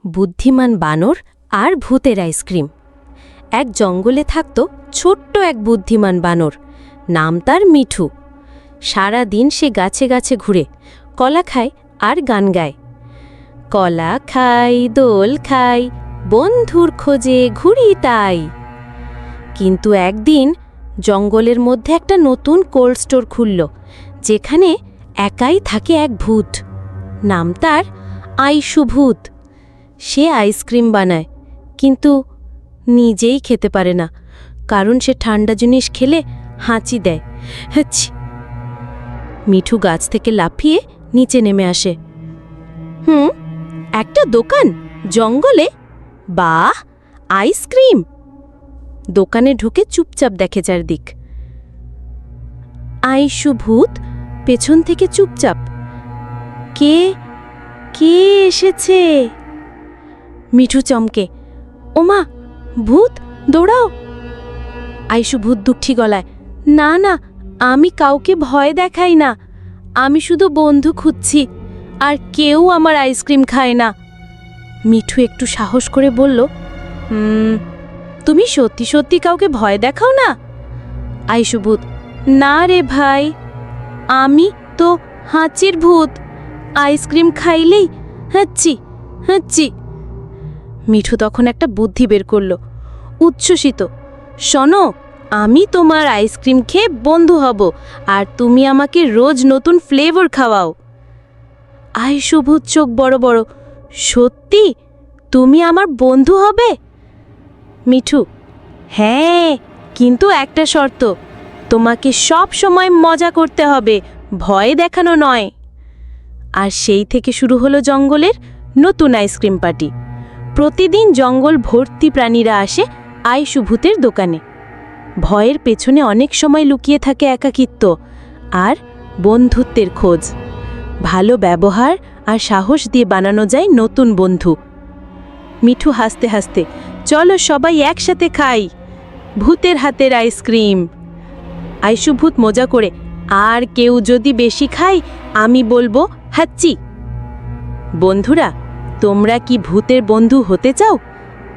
বুদ্ধিমান বানর আর ভূতের আইসক্রিম। এক জঙ্গলে থাকত ছোট্ট এক বুদ্ধিমান বানর, নাম তার মিঠু। সারা দিন সে গাছে গাছে ঘুরে কলা খায় আর গান গায়। কলা খাই, দোল খাই, বন্ধুর খোঁজে ঘুরি তাই। কিন্তু একদিন জঙ্গলের মধ্যে একটা নতুন কোল্ড স্টোর খুলল, যেখানে একাই থাকে এক ভূত। নাম তার আইসু ভূত। সে আইসক্রিম বানায়, কিন্তু নিজেই খেতে পারে না, কারণ সে ঠান্ডা জিনিস খেলে হাঁচি দেয়। হাচ্ছি। মিঠু গাছ থেকে লাফিয়ে নিচে নেমে আসে। একটা দোকান জঙ্গলে? বাহ, আইসক্রিম! দোকানে ঢুকে চুপচাপ দেখে চারদিক। আইসু ভূত পেছন থেকে চুপচাপ। কে কে এসেছে? মিঠু চমকে, ওমা, ভূত, দৌড়াও! আইসু ভূত দুঃখী গলায়, না না, আমি কাউকে ভয় দেখাই না, আমি শুধু বন্ধু খুঁজছি, আর কেউ আমার আইসক্রিম খায় না। মিঠু একটু সাহস করে বলল, তুমি সত্যি সত্যি কাউকে ভয় দেখাও না? আইসু ভূত, না রে ভাই, আমি তো হাঁচির ভূত, আইসক্রিম খাইলেই হাঁচি হাঁচি। মিঠু তখন একটা বুদ্ধি বের করল, উচ্ছ্বসিত, শোনো, আমি তোমার আইসক্রিম খেয়ে বন্ধু হব, আর তুমি আমাকে রোজ নতুন ফ্লেভার খাওয়াও। আইসু ভূত চোখ বড় বড়, সত্যি তুমি আমার বন্ধু হবে? মিঠু, হ্যাঁ, কিন্তু একটা শর্ত, তোমাকে সব সময় মজা করতে হবে, ভয় দেখানো নয়। আর সেই থেকে শুরু হলো জঙ্গলের নতুন আইসক্রিম পার্টি। প্রতিদিন জঙ্গল ভর্তি প্রাণীরা আসে আইসু ভূতের দোকানে। ভয়ের পেছনে অনেক সময় লুকিয়ে থাকে একাকিত্ব আর বন্ধুত্বের খোঁজ। ভালো ব্যবহার আর সাহস দিয়ে বানানো যায় নতুন বন্ধু। মিঠু হাসতে হাসতে, চলো সবাই একসাথে খাই ভূতের হাতের আইসক্রিম। আইসু ভূত মজা করে, আর কেউ যদি বেশি খায় আমি বলবো হাচ্চি। বন্ধুরা, তোমরা কি ভূতের বন্ধু হতে চাও?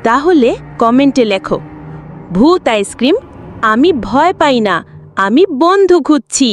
তাহলে কমেন্টে লেখো, ভূত আইসক্রিম, আমি ভয় পাই না, আমি বন্ধু খুঁজছি।